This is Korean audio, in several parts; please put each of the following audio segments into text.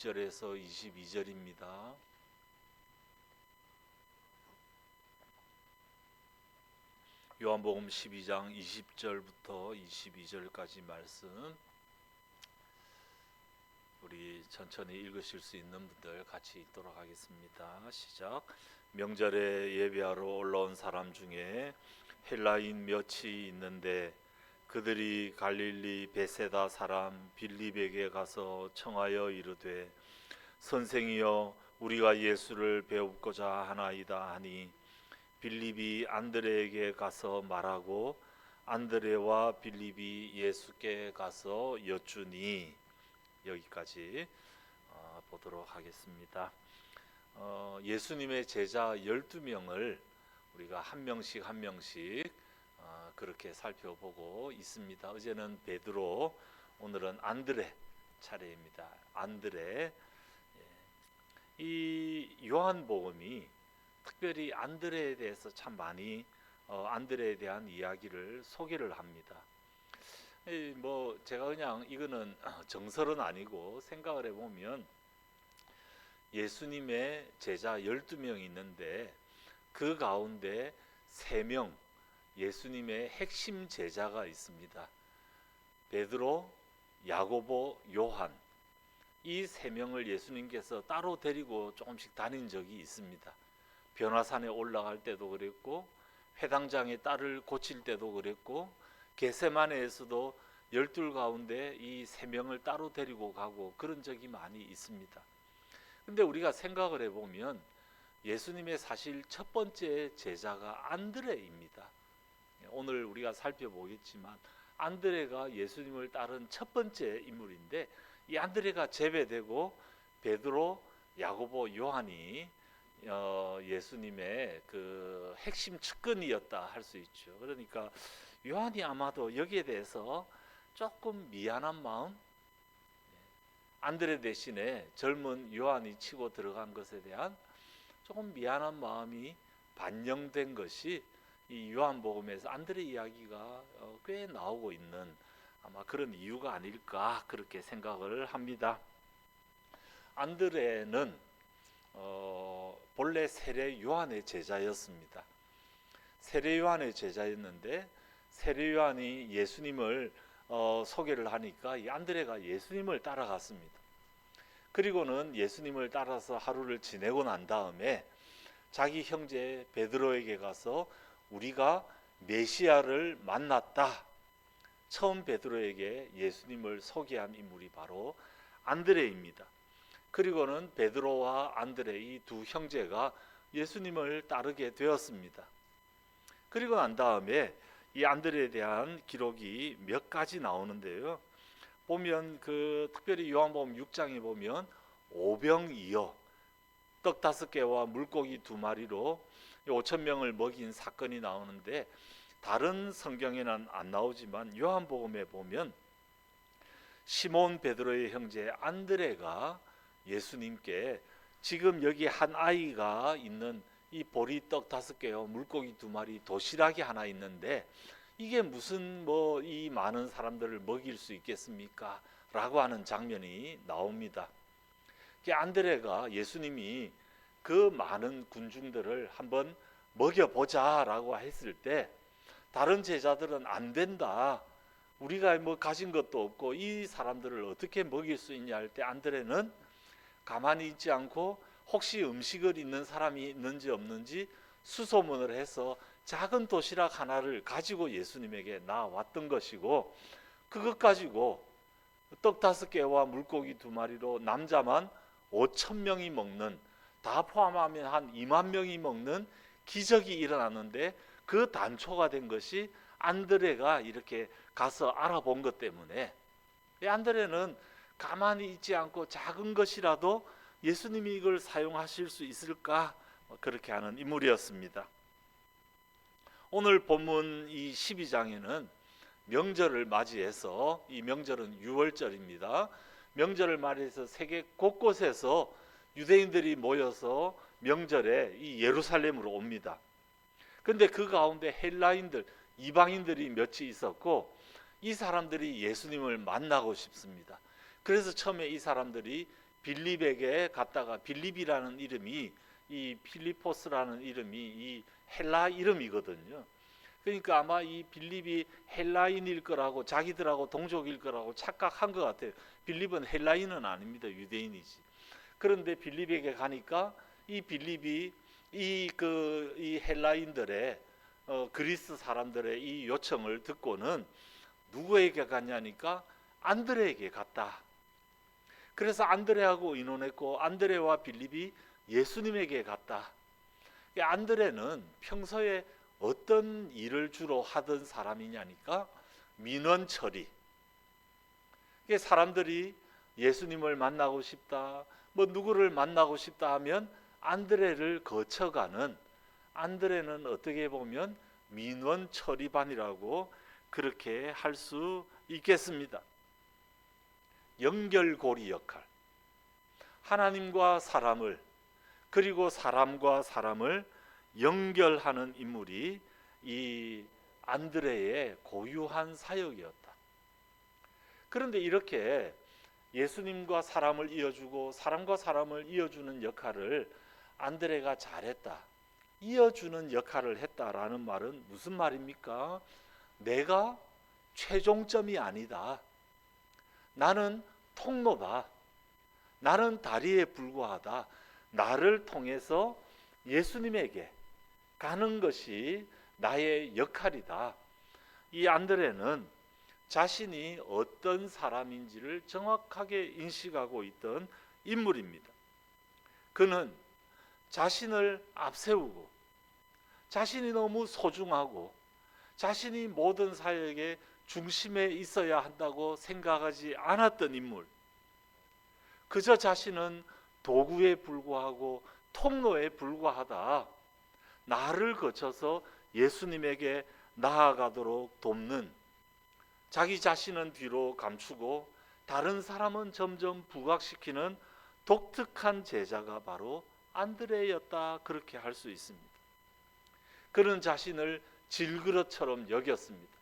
1절에서 22절입니다. 요한복음 12장 20절부터 22절까지 말씀, 우리 천천히 읽으실 수 있는 분들 같이 읽도록 하겠습니다. 시작. 명절에 예배하러 올라온 사람 중에 헬라인 몇이 있는데 그들이 갈릴리 베세다 사람 빌립에게 가서 청하여 이르되, 선생이여, 우리가 예수를 배우고자 하나이다 하니, 빌립이 안드레에게 가서 말하고 안드레와 빌립이 예수께 가서 여쭈니. 여기까지 보도록 하겠습니다. 예수님의 제자 12명을 우리가 한 명씩 한 명씩 그렇게 살펴보고 있습니다. 어제는 베드로, 오늘은 안드레 차례입니다. 안드레. 이 요한복음이 특별히 안드레에 대해서 참 많이 안드레에 대한 이야기를 소개를 합니다. 제가 그냥 이거는 정설은 아니고 생각을 해보면, 예수님의 제자 12명이 있는데 그 가운데 3명 예수님의 핵심 제자가 있습니다. 베드로, 야고보, 요한. 이 3명을 예수님께서 따로 데리고 조금씩 다닌 적이 있습니다. 변화산에 올라갈 때도 그랬고, 회당장의 딸을 고칠 때도 그랬고, 겟세마네에서도 12 가운데 이 3명을 따로 데리고 가고 그런 적이 많이 있습니다. 근데 우리가 생각을 해보면 예수님의 사실 첫 번째 제자가 안드레입니다. 오늘 우리가 살펴보겠지만 안드레가 예수님을 따른 첫 번째 인물인데, 이 안드레가 제외되고 베드로, 야고보, 요한이 예수님의 그 핵심 측근이었다 할 수 있죠. 그러니까 요한이 아마도 여기에 대해서 조금 미안한 마음, 안드레 대신에 젊은 요한이 치고 들어간 것에 대한 조금 미안한 마음이 반영된 것이 이 요한복음에서 안드레 이야기가 꽤 나오고 있는 아마 그런 이유가 아닐까 그렇게 생각을 합니다. 안드레는 본래 세례 요한의 제자였습니다. 세례 요한의 제자였는데 세례 요한이 예수님을 소개를 하니까 이 안드레가 예수님을 따라갔습니다. 그리고는 예수님을 따라서 하루를 지내고 난 다음에 자기 형제 베드로에게 가서 우리가 메시아를 만났다. 처음 베드로에게 예수님을 소개한 인물이 바로 안드레입니다. 그리고는 베드로와 안드레 이 두 형제가 예수님을 따르게 되었습니다. 그리고 난 다음에 이 안드레에 대한 기록이 몇 가지 나오는데요. 보면 특별히 요한복음 6장에 보면 오병이어 떡 5개와 물고기 2마리로 5,000명을 먹인 사건이 나오는데, 다른 성경에는 안 나오지만 요한복음에 보면 시몬 베드로의 형제 안드레가 예수님께 지금 여기 한 아이가 있는 이 보리떡 5개와 물고기 2마리, 도시락이 하나 있는데 이게 무슨 이 많은 사람들을 먹일 수 있겠습니까? 라고 하는 장면이 나옵니다. 안드레가 예수님이 그 많은 군중들을 한번 먹여보자 라고 했을 때 다른 제자들은 안 된다, 우리가 가진 것도 없고 이 사람들을 어떻게 먹일 수 있냐 할 때 안드레는 가만히 있지 않고 혹시 음식을 있는 사람이 있는지 없는지 수소문을 해서 작은 도시락 하나를 가지고 예수님에게 나왔던 것이고, 그것 가지고 떡 5개와 물고기 2마리로 남자만 5,000명이 먹는, 다 포함하면 한 2만 명이 먹는 기적이 일어났는데, 그 단초가 된 것이 안드레가 이렇게 가서 알아본 것 때문에, 안드레는 가만히 있지 않고 작은 것이라도 예수님이 이걸 사용하실 수 있을까 그렇게 하는 인물이었습니다. 오늘 본문 이 12장에는 명절을 맞이해서, 이 명절은 유월절입니다. 명절을 맞이해서 세계 곳곳에서 유대인들이 모여서 명절에 이 예루살렘으로 옵니다. 그런데 그 가운데 헬라인들, 이방인들이 몇이 있었고, 이 사람들이 예수님을 만나고 싶습니다. 그래서 처음에 이 사람들이 빌립에게 갔다가, 빌립이라는 이름이, 이 필리포스라는 이름이 이 헬라 이름이거든요. 그러니까 아마 이 빌립이 헬라인일 거라고, 자기들하고 동족일 거라고 착각한 것 같아요. 빌립은 헬라인은 아닙니다. 유대인이지. 그런데 빌립에게 가니까 이 빌립이 이 헬라인들의 그리스 사람들의 이 요청을 듣고는 누구에게 갔냐니까 안드레에게 갔다. 그래서 안드레하고 의논했고 안드레와 빌립이 예수님에게 갔다. 안드레는 평소에 어떤 일을 주로 하던 사람이냐니까 민원 처리. 사람들이 예수님을 만나고 싶다, 뭐 누구를 만나고 싶다 하면 안드레를 거쳐가는, 안드레는 어떻게 보면 민원 처리반이라고 그렇게 할 수 있겠습니다. 연결고리 역할. 하나님과 사람을, 그리고 사람과 사람을 연결하는 인물이 이 안드레의 고유한 사역이었다. 그런데 이렇게 예수님과 사람을 이어주고 사람과 사람을 이어주는 역할을 안드레가 잘했다, 이어주는 역할을 했다라는 말은 무슨 말입니까? 내가 최종점이 아니다. 나는 통로다. 나는 다리에 불과하다. 나를 통해서 예수님에게 가는 것이 나의 역할이다. 이 안드레는 자신이 어떤 사람인지를 정확하게 인식하고 있던 인물입니다. 그는 자신을 앞세우고 자신이 너무 소중하고 자신이 모든 사역의 중심에 있어야 한다고 생각하지 않았던 인물. 그저 자신은 도구에 불과하고 통로에 불과하다. 나를 거쳐서 예수님에게 나아가도록 돕는, 자기 자신은 뒤로 감추고 다른 사람은 점점 부각시키는 독특한 제자가 바로 안드레였다. 그렇게 할 수 있습니다. 그는 자신을 질그릇처럼 여겼습니다.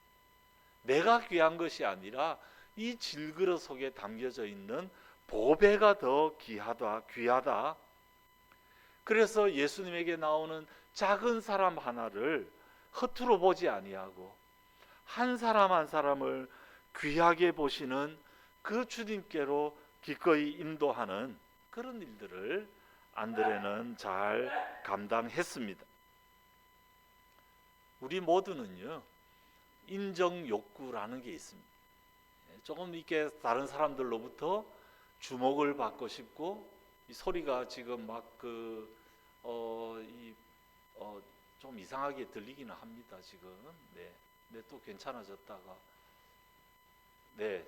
내가 귀한 것이 아니라 이 질그릇 속에 담겨져 있는 보배가 더 귀하다. 그래서 예수님에게 나오는 작은 사람 하나를 허투루 보지 아니하고 한 사람 한 사람을 귀하게 보시는 그 주님께로 기꺼이 인도하는 그런 일들을 안드레는 잘 감당했습니다. 우리 모두는요, 인정 욕구라는 게 있습니다. 조금 이렇게 다른 사람들로부터 주목을 받고 싶고, 이 소리가 지금 막 좀 이상하게 들리기는 합니다. 지금 네, 또 괜찮아졌다가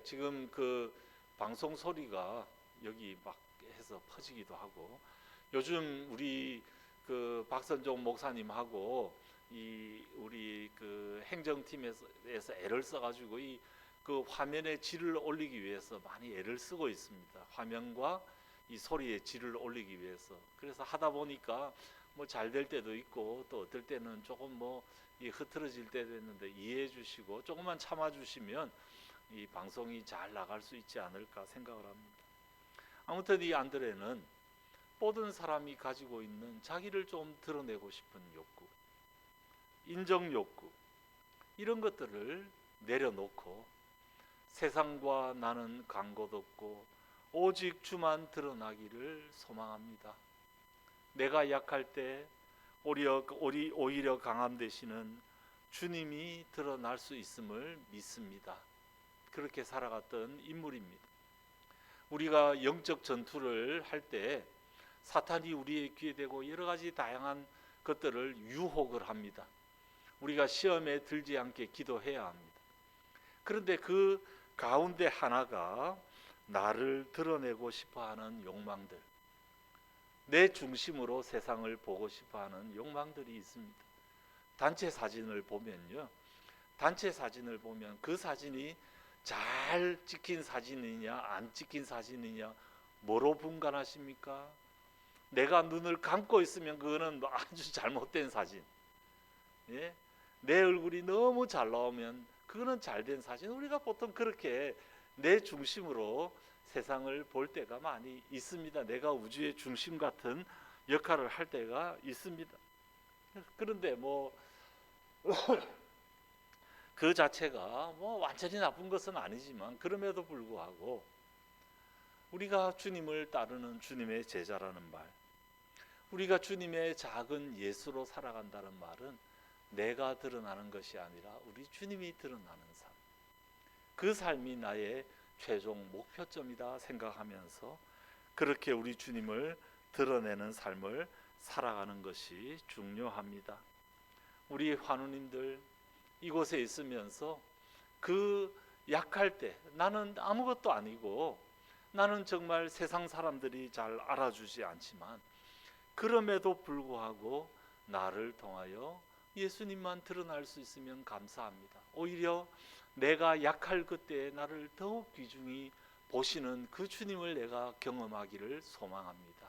지금 그 방송 소리가 여기 막 해서 퍼지기도 하고, 요즘 우리 그 박선종 목사님하고 우리 그 행정팀에서 애를 써가지고 그 화면의 질을 올리기 위해서 많이 애를 쓰고 있습니다. 화면과 이 소리의 질을 올리기 위해서. 그래서 하다 보니까 뭐 잘 될 때도 있고 또 어떨 때는 조금 흐트러질 때도 있는데 이해해 주시고 조금만 참아 주시면 이 방송이 잘 나갈 수 있지 않을까 생각을 합니다. 아무튼 이 안드레는 모든 사람이 가지고 있는 자기를 좀 드러내고 싶은 욕구, 인정 욕구, 이런 것들을 내려놓고 세상과 나는 간곳 없고 오직 주만 드러나기를 소망합니다. 내가 약할 때 오히려 강함 되시는 주님이 드러날 수 있음을 믿습니다. 그렇게 살아갔던 인물입니다. 우리가 영적 전투를 할 때 사탄이 우리의 귀에 대고 여러 가지 다양한 것들을 유혹을 합니다. 우리가 시험에 들지 않게 기도해야 합니다. 그런데 그 가운데 하나가 나를 드러내고 싶어하는 욕망들, 내 중심으로 세상을 보고 싶어하는 욕망들이 있습니다. 단체 사진을 보면요, 단체 사진을 보면 그 사진이 잘 찍힌 사진이냐 안 찍힌 사진이냐 뭐로 분간하십니까? 내가 눈을 감고 있으면 그거는 아주 잘못된 사진, 예? 내 얼굴이 너무 잘 나오면 그거는 잘된 사진. 우리가 보통 그렇게 내 중심으로 세상을 볼 때가 많이 있습니다. 내가 우주의 중심 같은 역할을 할 때가 있습니다. 그런데 그 자체가 완전히 나쁜 것은 아니지만, 그럼에도 불구하고 우리가 주님을 따르는 주님의 제자라는 말, 우리가 주님의 작은 예수로 살아간다는 말은 내가 드러나는 것이 아니라 우리 주님이 드러나는 삶, 그 삶이 나의 최종 목표점이다 생각하면서 그렇게 우리 주님을 드러내는 삶을 살아가는 것이 중요합니다. 우리 환우님들 이곳에 있으면서 그 약할 때, 나는 아무것도 아니고 나는 정말 세상 사람들이 잘 알아주지 않지만 그럼에도 불구하고 나를 통하여 예수님만 드러날 수 있으면 감사합니다. 오히려 내가 약할 그때에 나를 더욱 귀중히 보시는 그 주님을 내가 경험하기를 소망합니다.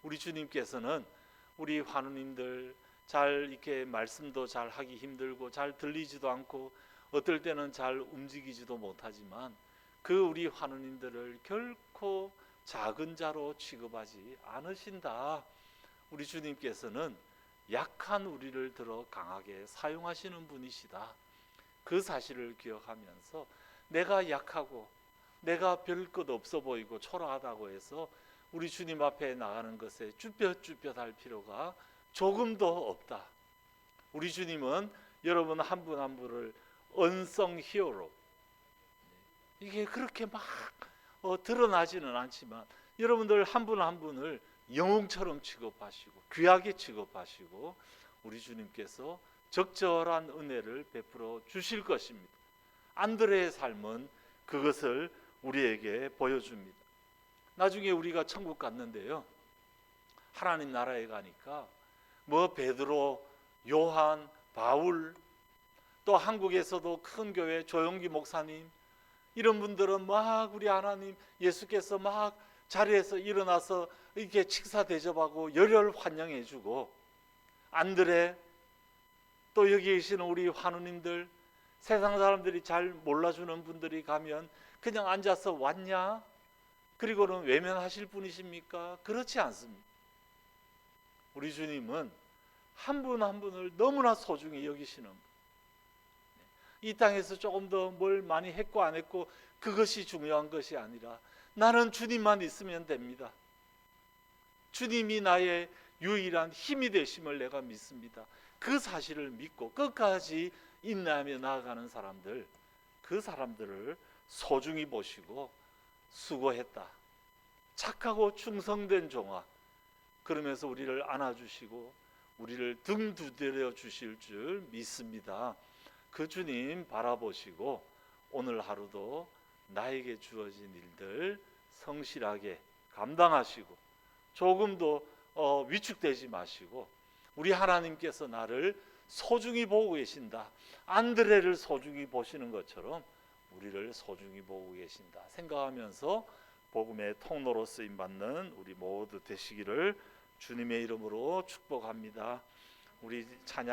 우리 주님께서는 우리 환우님들 잘 이렇게 말씀도 잘 하기 힘들고 잘 들리지도 않고 어떨 때는 잘 움직이지도 못하지만 그 우리 환우님들을 결코 작은 자로 취급하지 않으신다. 우리 주님께서는 약한 우리를 들어 강하게 사용하시는 분이시다. 그 사실을 기억하면서 내가 약하고 내가 별 것 없어 보이고 초라하다고 해서 우리 주님 앞에 나가는 것에 쭈뼛쭈뼛할 필요가 조금도 없다. 우리 주님은 여러분 한 분 한 분을 언성 히어로, 이게 그렇게 막 드러나지는 않지만 여러분들 한 분 한 분을 영웅처럼 취급하시고 귀하게 취급하시고 우리 주님께서 적절한 은혜를 베풀어 주실 것입니다. 안드레의 삶은 그것을 우리에게 보여줍니다. 나중에 우리가 천국 갔는데요, 하나님 나라에 가니까 베드로, 요한, 바울, 또 한국에서도 큰 교회 조용기 목사님, 이런 분들은 막 우리 하나님 예수께서 막 자리에서 일어나서 이렇게 식사 대접하고 열혈 환영해주고, 안드레, 또 여기 계시는 우리 환우님들, 세상 사람들이 잘 몰라주는 분들이 가면 그냥 앉아서 왔냐? 그리고는 외면하실 분이십니까? 그렇지 않습니다. 우리 주님은 한 분 한 분을 너무나 소중히 여기시는 분. 이 땅에서 조금 더 뭘 많이 했고 안 했고 그것이 중요한 것이 아니라 나는 주님만 있으면 됩니다. 주님이 나의 유일한 힘이 되심을 내가 믿습니다. 그 사실을 믿고 끝까지 인내하며 나아가는 사람들, 그 사람들을 소중히 보시고 수고했다, 착하고 충성된 종아, 그러면서 우리를 안아주시고 우리를 등 두드려 주실 줄 믿습니다. 그 주님 바라보시고 오늘 하루도 나에게 주어진 일들 성실하게 감당하시고 조금도 위축되지 마시고, 우리 하나님께서 나를 소중히 보고 계신다, 안드레를 소중히 보시는 것처럼 우리를 소중히 보고 계신다 생각하면서 복음의 통로로 쓰임받는 우리 모두 되시기를 주님의 이름으로 축복합니다. 우리 찬양